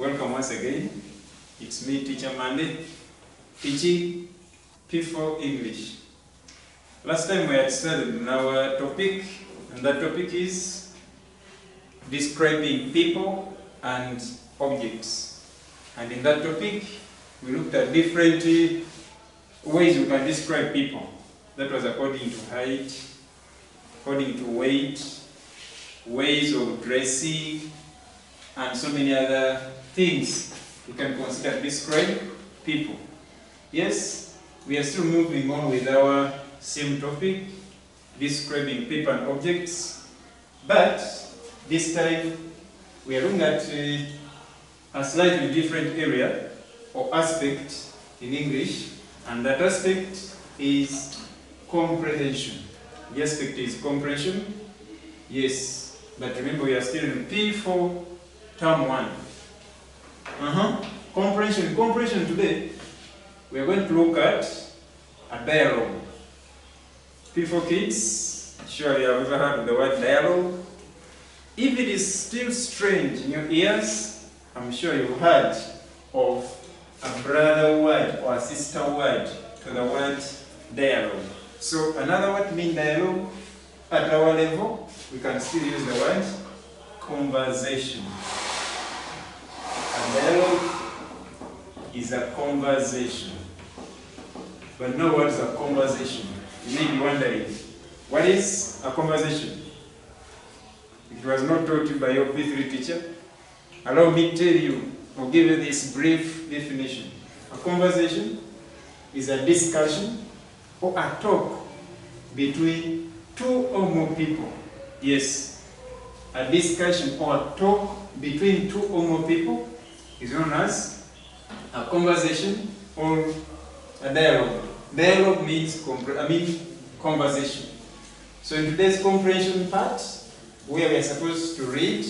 Welcome once again. It's me, Teacher Mandy, teaching P4 English. Last time we had started our topic, and that topic is describing people and objects. And in that topic, we looked at different ways you can describe people. That was according to height, according to weight, ways of dressing, and so many other things you can consider to describe people. Yes, we are still moving on with our same topic, describing people and objects, but this time we are looking at a slightly different area or aspect in English, and that aspect is comprehension. The aspect is comprehension. Yes, but remember we are still in P4 term 1. Comprehension. Comprehension today, we are going to look at a dialogue. P4 kids, sure you have ever heard of the word dialogue. If it is still strange in your ears, I'm sure you've heard of a brother word or a sister word to the word dialogue. So another word mean dialogue, at our level, we can still use the word conversation. A dialogue is a conversation. But now what is a conversation? You may be wondering, what is a conversation? It was not taught you by your P3 teacher. Allow me to tell you, or give you this brief definition. A conversation is a discussion or a talk between two or more people. Yes, a discussion or a talk between two or more people is known as a conversation or a dialogue. Dialogue means conversation. So in today's comprehension part, where we are supposed to read,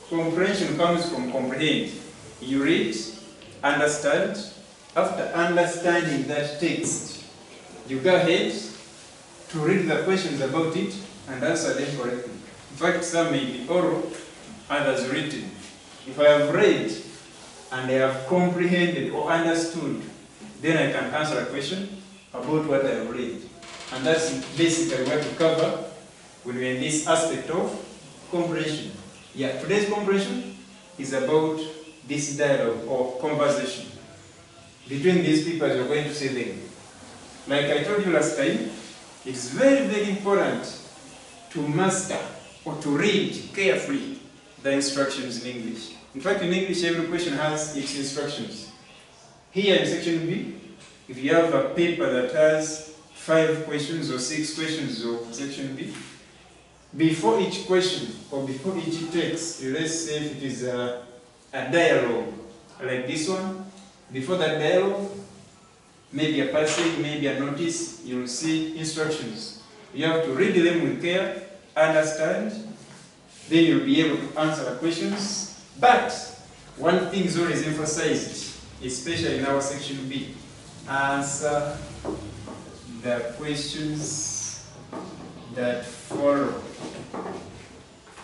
comprehension comes from comprehend. You read, understand. After understanding that text, you go ahead to read the questions about it and answer them correctly. In fact, some may be oral, others written. If I have read and I have comprehended or understood, then I can answer a question about what I have read. And that's basically what we cover when we're in this aspect of comprehension. Yeah, today's comprehension is about this dialogue or conversation between these people as you're going to see them. Like I told you last time, it's very, very important to master or to read carefully the instructions in English. In fact, in English, every question has its instructions. Here in section B, if you have a paper that has 5 questions or 6 questions of section B, before each question or before each text, let's say if it is a dialogue like this one, before that dialogue, maybe a passage, maybe a notice, you will see instructions. You have to read them with care, understand, then you'll be able to answer the questions. But one thing is always emphasized, especially in our section B, answer the questions that follow.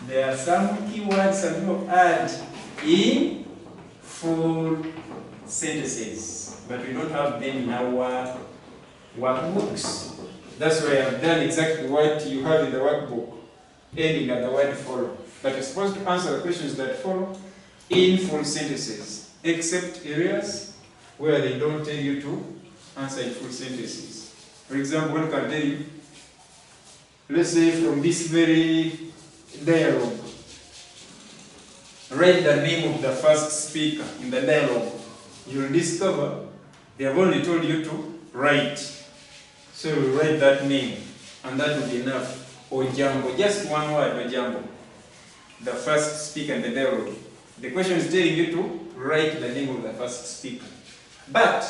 There are some keywords some people add in full sentences, but we don't have them in our workbooks. That's why I've done exactly what you have in the workbook, ending at the word follow. But you're supposed to answer the questions that follow in full sentences, except areas where they don't tell you to answer in full sentences. For example, one can tell you, let's say from this very dialogue, write the name of the first speaker in the dialogue. You'll discover they have only told you to write. So you write that name, and that will be enough. Ojambo, just one word, Ojambo. The first speaker in the dialogue. The question is telling you to write the name of the first speaker. But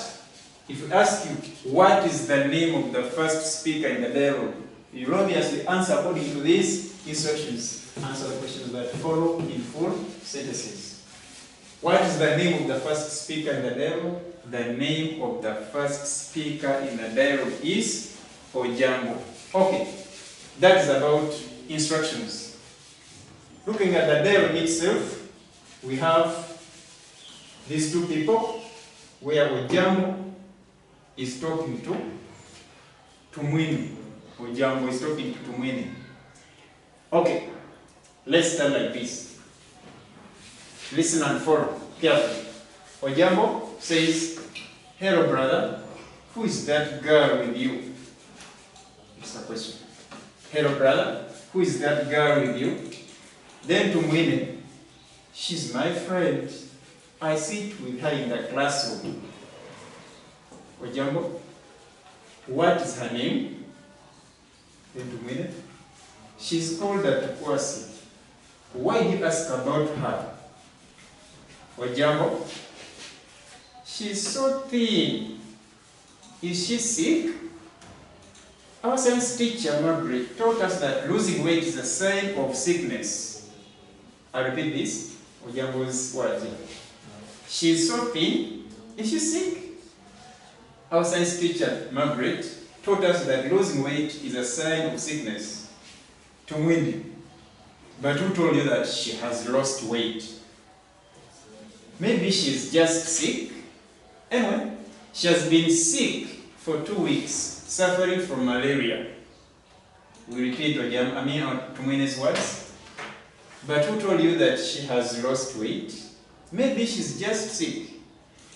if we ask you, what is the name of the first speaker in the dialogue? You will obviously answer according to these instructions. Answer the questions that follow in full sentences. What is the name of the first speaker in the dialogue? The name of the first speaker in the dialogue is Ojambo. Okay, that is about instructions. Looking at the dialogue itself, we have these two people where Ojambo is talking to Tumwini. Ojambo is talking to Tumwini. Okay, let's start like this. Listen and follow carefully. Ojambo says, "Hello brother, who is that girl with you?" It's a question. "Hello brother, who is that girl with you?" Then Tumwini, "She's my friend. I sit with her in the classroom." Ojambo, "What is her name?" Then Tumwini, "She's called Atukwasi. Why do you ask about her?" Ojambo, "She's so thin. Is she sick?" Our science teacher, Margaret, taught us that losing weight is a sign of sickness. I repeat this. Ojambo's words. "She's so thin. Is she sick?" Our science teacher, Margaret, taught us that losing weight is a sign of sickness. Tumwini, "But who told you that she has lost weight?" "Maybe she's just sick. Anyway, she has been sick for 2 weeks, suffering from malaria." We repeat Tumwini's words. "But who told you that she has lost weight? Maybe she's just sick.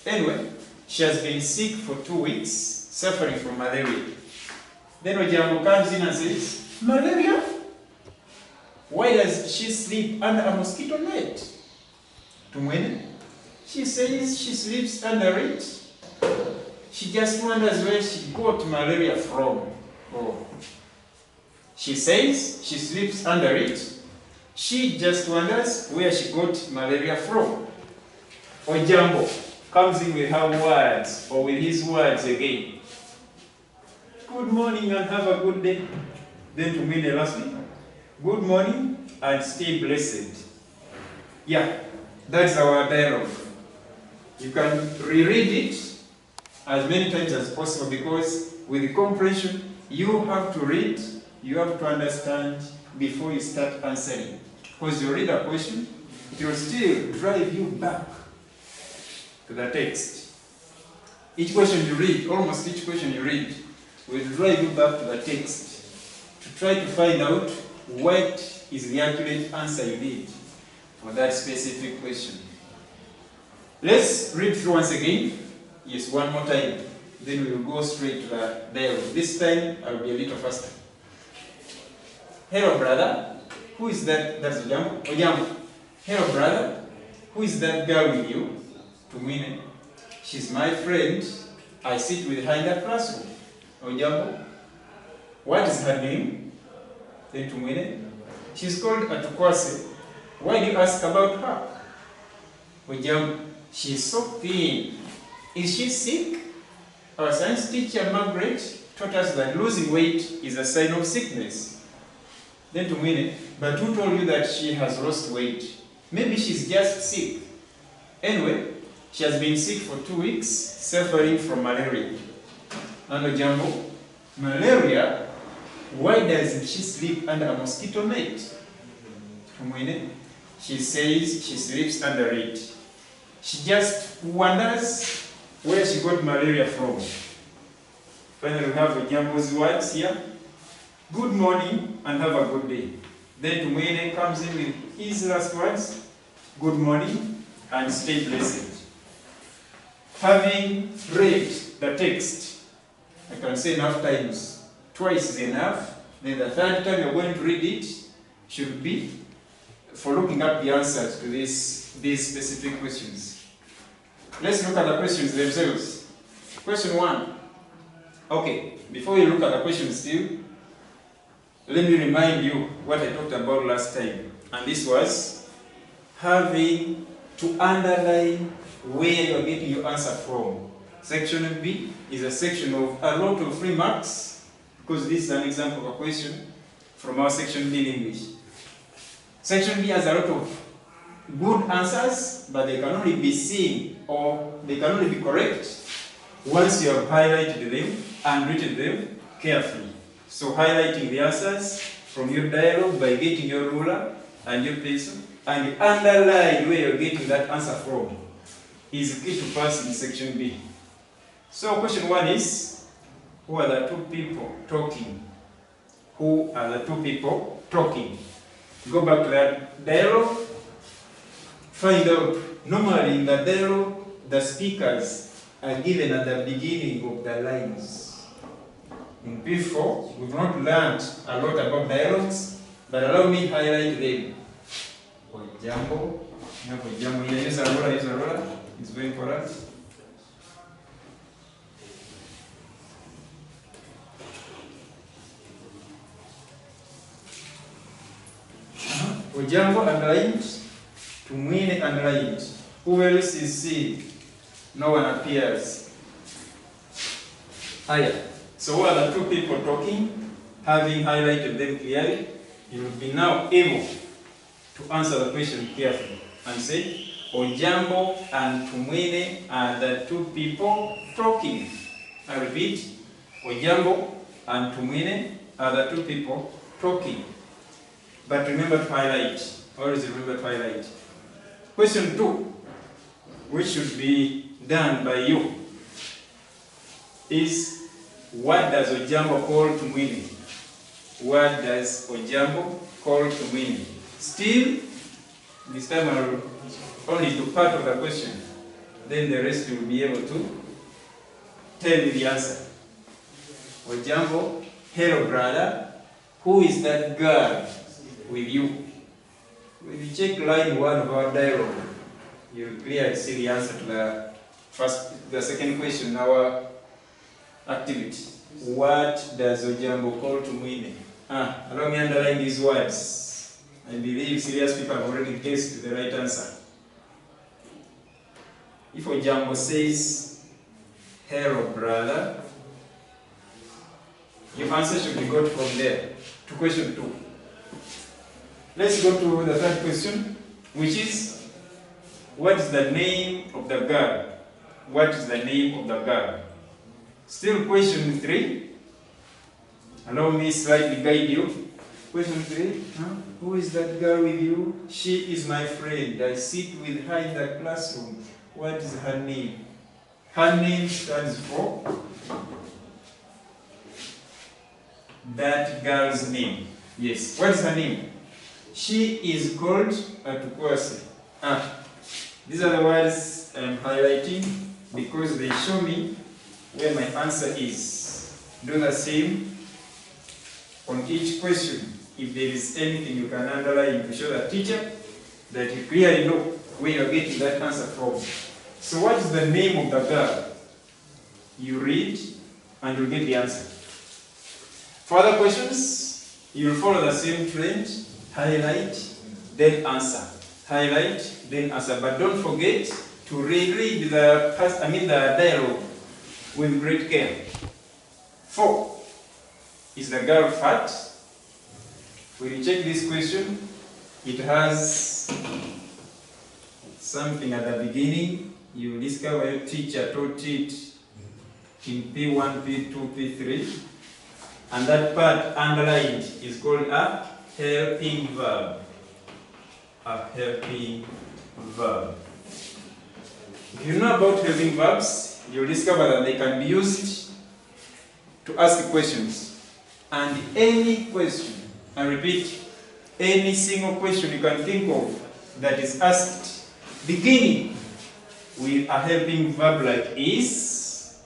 Anyway, she has been sick for 2 weeks, suffering from malaria." Then Ojambo comes in and says, "Malaria? Why does she sleep under a mosquito net?" Tumwini, "She says she sleeps under it. She just wonders where she got malaria from." Oh. She says she sleeps under it. She just wonders where she got malaria from. Ojambo comes in with her words, or with his words again. "Good morning and have a good day." Then Tumwini lastly, "Good morning and stay blessed." Yeah, that's our dialogue. You can reread it as many times as possible, because with comprehension, you have to read, you have to understand before you start answering. Because you read a question, it will still drive you back to the text. Each question you read, almost each question you read, will drive you back to the text to try to find out what is the accurate answer you need for that specific question. Let's read through once again. Yes, one more time. Then we will go straight to the dialogue. This time, I will be a little faster. "Hello, brother. Who is that?" That's Ojambo. Ojambo. "Hello, brother. Who is that girl with you?" Tumwini, "She's my friend. I sit with her in the classroom." Ojambo, "What is her name?" Then Tumwini, "She's called Atukwasi. Why do you ask about her?" Ojambo, "She's so thin. Is she sick?" Our science teacher, Margaret, taught us that losing weight is a sign of sickness. Then Tumwini, "But who told you that she has lost weight? Maybe she's just sick. Anyway, she has been sick for 2 weeks, suffering from malaria." And Ojambo, "Malaria? Why doesn't she sleep under a mosquito net?" Tumwini, "She says she sleeps under it. She just wonders where she got malaria from." Finally, we have Ojambo's words here. "Good morning and have a good day." Then Tumwini comes in with his last words. "Good morning and stay blessed." Having read the text, I can say enough times, twice is enough. Then the third time you're going to read it should be for looking up the answers to these specific questions. Let's look at the questions themselves. Question 1. Okay, before we look at the questions still, let me remind you what I talked about last time. And this was having to underline where you are getting your answer from. Section B is a section of a lot of free marks, because this is an example of a question from our section B in English. Section B has a lot of good answers, but they can only be seen, or they can only be correct once you have highlighted them and written them carefully. So highlighting the answers from your dialogue by getting your ruler and your pencil and underline where you're getting that answer from is key to pass in section B. So question 1 is, who are the two people talking? Who are the two people talking? Go back to that dialogue. Find out, normally in the dialogue, the speakers are given at the beginning of the lines. In P4, we've not learned a lot about dialogues, but allow me to highlight them. For example, here, use a roller, it's very important. Ojambo underlined, Tumwine underlined. Who else is seen? No one appears. Higher. So what are the two people talking? Having highlighted them clearly, you will be now able to answer the question carefully and say, Ojambo and Tumwine are the two people talking. I repeat, Ojambo and Tumwine are the two people talking. But remember to highlight. Always remember to highlight. Question 2, which should be done by you, is what does Ojambo call Tumwine? What does Ojambo call Tumwine? Still, this time I will only do part of the question. Then the rest you will be able to tell me the answer. Ojambo, hello brother. Who is that girl with you? When you check line 1 of our dialogue, you'll clearly see the answer to the second question in our activity. What does Ojambo call Tumwine? Allow me underline these words. I believe serious people have already guessed the right answer. If Ojambo says, hello brother, your answer should be got from there to question 2. Let's go to the third question, which is, what is the name of the girl? What is the name of the girl? Still question 3. Allow me slightly guide you. Question 3, who is that girl with you? She is my friend. I sit with her in the classroom. What is her name? Her name stands for that girl's name. Yes. What is her name? She is called Atukwase. These are the words I'm highlighting because they show me where my answer is. Do the same on each question. If there is anything you can underline to show the teacher that you clearly know where you're getting that answer from. So what is the name of the girl? You read and you'll get the answer. For other questions, you'll follow the same trend. Highlight, then answer. Highlight, then answer. But don't forget to reread the dialogue with great care. 4. Is the girl fat? When you check this question, it has something at the beginning. You discover your teacher taught it in P1, P2, P3. And that part underlined is called a helping verb. A helping verb. If you know about helping verbs, you'll discover that they can be used to ask questions. And any question, I repeat, any single question you can think of that is asked beginning with a helping verb like is,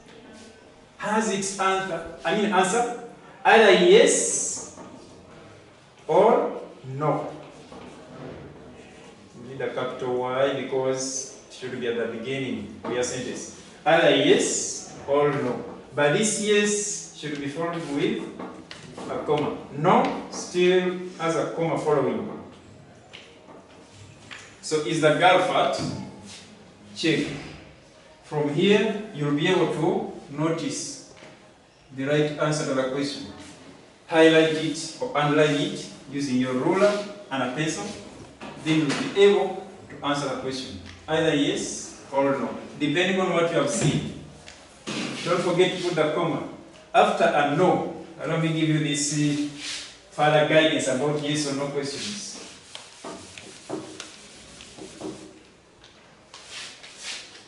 has its answer either yes or no. We need a capital Y because it should be at the beginning of your sentence. Either yes or no. But this yes should be followed with a comma. No still has a comma following. So is the girl fat? Check. From here you'll be able to notice the right answer to the question. Highlight it or underline it using your ruler and a pencil. Then you'll be able to answer the question. Either yes or no, depending on what you have seen. Don't forget to put the comma. After a no, let me give you this further guidance about yes or no questions.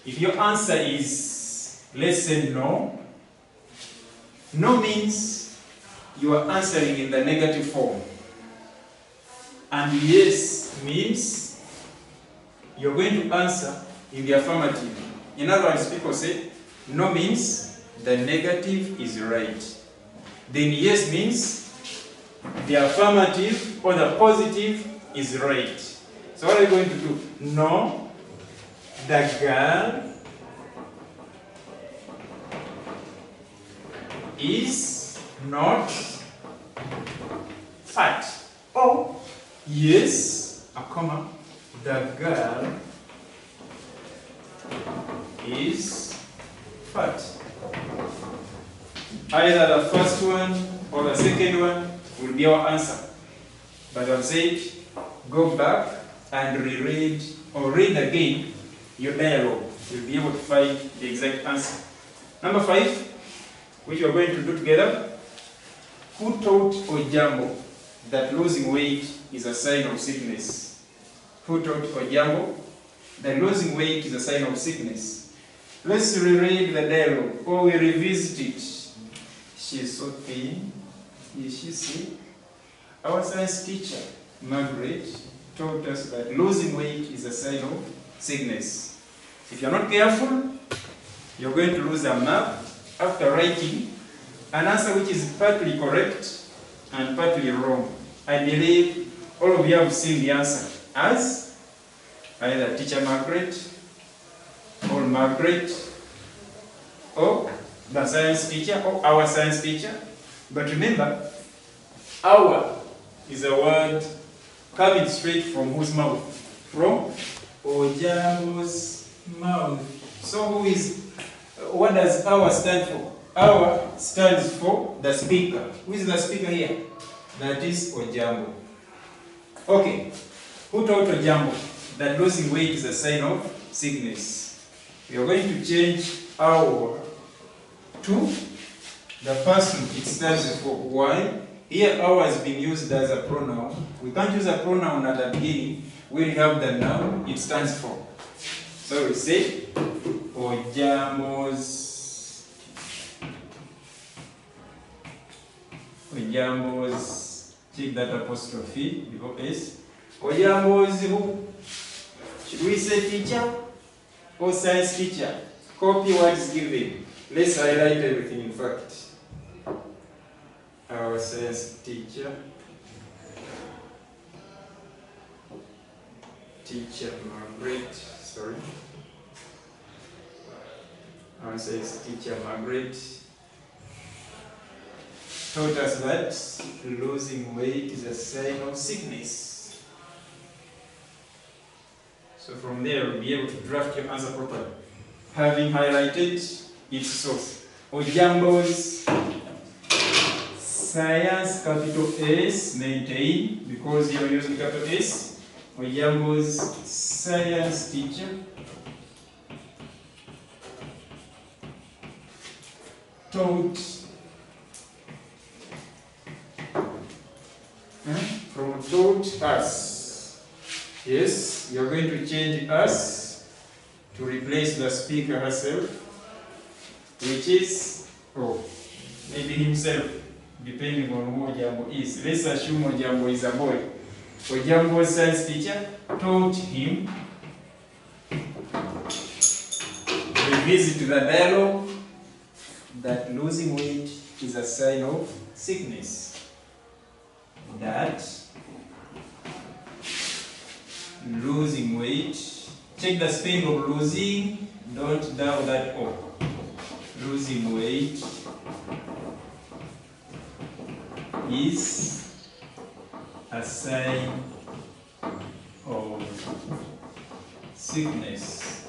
If your answer is, let's say, no, no means you are answering in the negative form. And yes means you're going to answer in the affirmative. In other words, people say, no means the negative is right. Then yes means the affirmative or the positive is right. So what are you going to do? No, the girl is not fat. Or yes, a comma, the girl is fat. Either the first one or the second one will be our answer. But I've said, go back and reread or read again your dialogue. You'll be able to find the exact answer. Number 5, which we are going to do together. Who taught Ojambo that losing weight is a sign of sickness? Who taught Ojambo that losing weight is a sign of sickness? Let's reread the dialogue or we revisit it. She is so thin. Is she sick? Our science teacher, Margaret, taught us that losing weight is a sign of sickness. If you're not careful, you're going to lose a mark after writing an answer which is partly correct and partly wrong. I believe all of you have seen the answer as either teacher Margaret or Margaret or the science teacher or our science teacher. But remember, our is a word coming straight from whose mouth? From Ojambo's mouth. So what does our stand for? Our stands for the speaker. Who is the speaker here? That is Ojambo. Okay. Who taught Ojambo that losing weight is a sign of sickness? We are going to change our to the person it stands for. Why? Here our is being used as a pronoun. We can't use a pronoun at the beginning. We have the noun it stands for. So we say Ojambo's check that apostrophe before S. Ojambo's who? Should we say teacher or science teacher? Copy what is given. Let's highlight everything in fact. Our science teacher. Teacher Margaret, sorry. Our science teacher Margaret taught us that losing weight is a sign of sickness. So from there, you'll be able to draft your answer properly, having highlighted its source. Ojambo's science, capital S, maintain, because you're using capital S. Ojambo's science teacher taught from taught us. Yes, you're going to change us to replace the speaker herself, which is, maybe himself, depending on who Ojambo is. Let's assume Ojambo is a boy. Ojambo's science teacher taught him. Revisit the dialogue that losing weight is a sign of sickness. That losing weight, check the spelling of losing, don't doubt that O. Losing weight is a sign of sickness.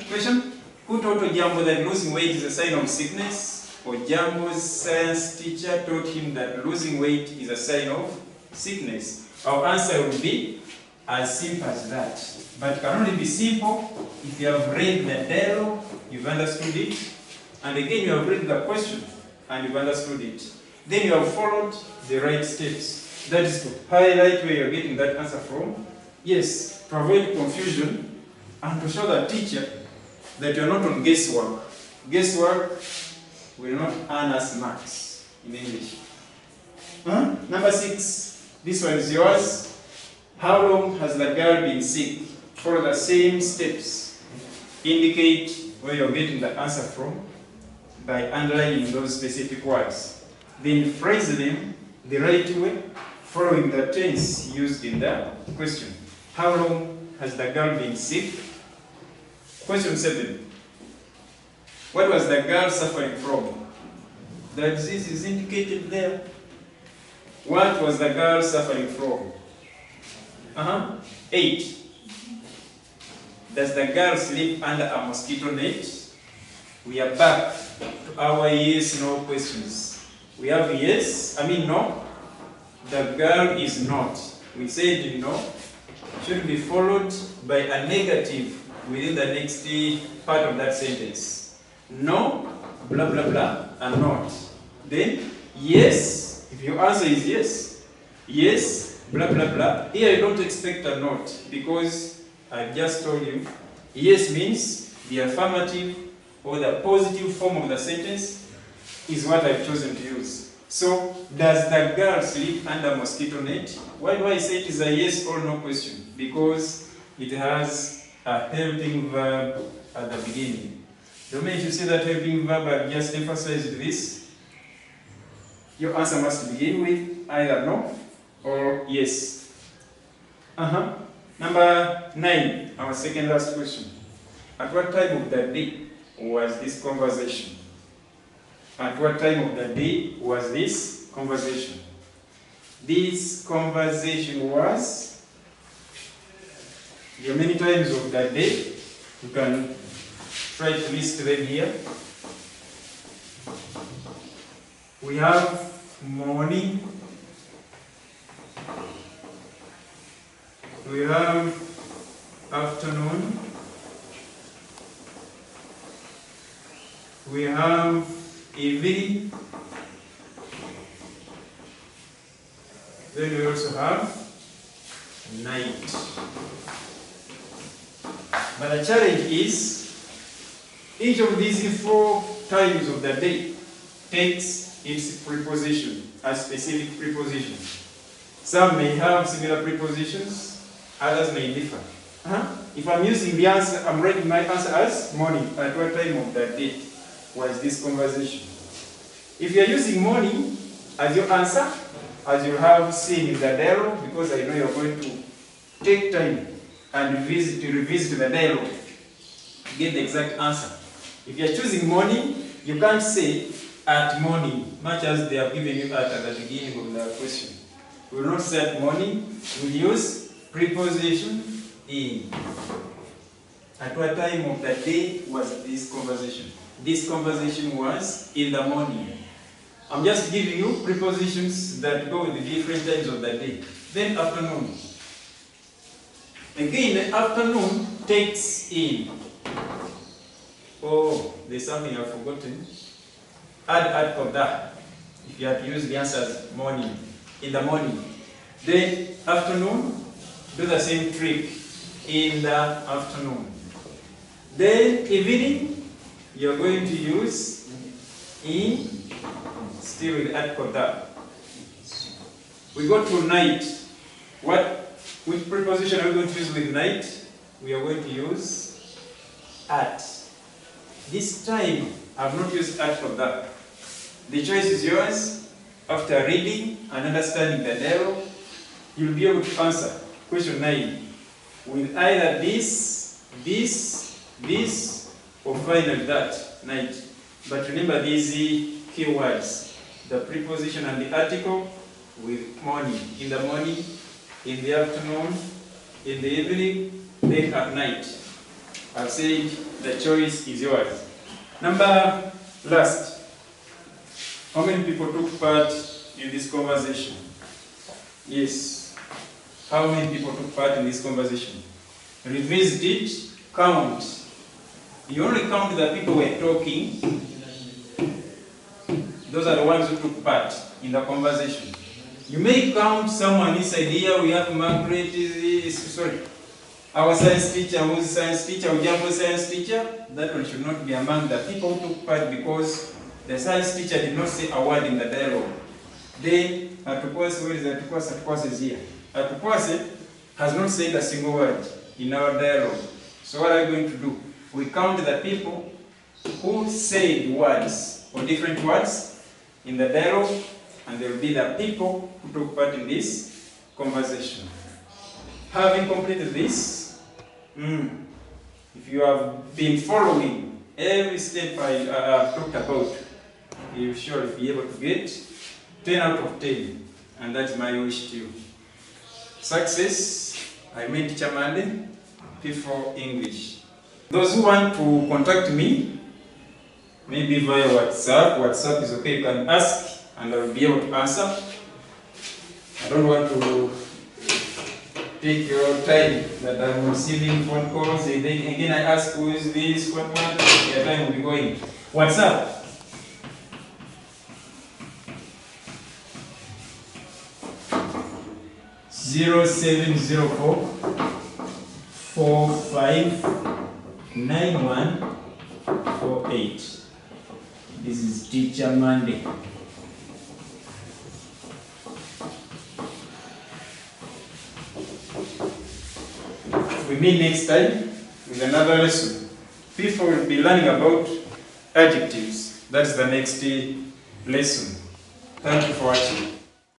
Question? Who taught Ojambo that losing weight is a sign of sickness? Ojambo's science teacher taught him that losing weight is a sign of sickness. Our answer will be as simple as that. But it can only be simple if you have read the dialogue, you've understood it, and again you have read the question and you've understood it. Then you have followed the right steps. That is to highlight where you're getting that answer from. Yes, to avoid confusion and to show the teacher that you're not on guesswork. Guesswork will not earn us marks in English. Number 6. This one is yours. How long has the girl been sick? Follow the same steps. Indicate where you're getting the answer from by underlining those specific words. Then phrase them the right way, following the tense used in the question. How long has the girl been sick? Question 7. What was the girl suffering from? The disease is indicated there. What was the girl suffering from? 8. Does the girl sleep under a mosquito net? We are back to our yes, no questions. We have yes, no. The girl is not. We said no. Should be followed by a negative within the next part of that sentence. No, blah, blah, blah, and not. Then, yes, if your answer is yes. Yes, blah, blah, blah. Here I don't expect a not, because I just told you, yes means the affirmative or the positive form of the sentence is what I've chosen to use. So, does the girl sleep under a mosquito net? Why do I say it is a yes or no question? Because it has a helping verb at the beginning. The moment you see that helping verb, I've just emphasized this. Your answer must begin with either no or yes. Number 9, our second last question. At what time of the day was this conversation? At what time of the day was this conversation? This conversation was, there are many times of the day. You can try to list them here. We have morning. We have afternoon. We have evening. Then we also have night. But the challenge is, each of these 4 times of the day takes its preposition, a specific preposition. Some may have similar prepositions, others may differ. If I'm using the answer, I'm writing my answer as morning. At what time of the day was this conversation? If you're using morning as your answer, as you have seen in the dialogue, because I know you're going to take time and revisit the dialogue to get the exact answer. If you're choosing morning, you can't say at morning, much as they have given you at the beginning of the question. We will not say at morning, we'll use preposition in. At what time of the day was this conversation? This conversation was in the morning. I'm just giving you prepositions that go with the different times of the day. Then afternoon. Again, afternoon takes in. Oh, there's something I've forgotten. Add of that. If you have to use the answer as morning, in the morning. Then afternoon, do the same trick in the afternoon. Then evening, you're going to use in, still with add of that. We go to night. Which preposition are we going to use with night? We are going to use at. This time, I have not used at for that. The choice is yours. After reading and understanding the dialogue, you'll be able to answer question 9 with either this, or finally that, night. But remember these keywords, the preposition and the article with morning. In the morning, in the afternoon, in the evening, then at night. I've said the choice is yours. Number last. How many people took part in this conversation? Yes. How many people took part in this conversation? Revisit it, count. You only count the people who were talking. Those are the ones who took part in the conversation. You may count someone inside here. We have Margaret, Our science teacher, who's science teacher, Ujambo science teacher, that one should not be among the people who took part because the science teacher did not say a word in the dialogue. Then, Atukwase, where is Atukwase? Atukwase is here. Atukwase has not said a single word in our dialogue. So what are we going to do? We count the people who said words or different words in the dialogue, and there will be the people who took part in this conversation. Having completed this, if you have been following every step I talked about, you will surely be able to get 10 out of 10, and that's my wish to you. Success. I mean Teacher Monday, P4 English. Those who want to contact me, maybe via WhatsApp. WhatsApp is okay. You can ask, and I will be able to answer. I don't want to take your time that I'm receiving phone calls. And then again, I ask who is this, what, your time will be going. WhatsApp. (0704) 459148. This is Teacher Monday. We meet next time with another lesson. People will be learning about adjectives. That's the next lesson. Thank you for watching.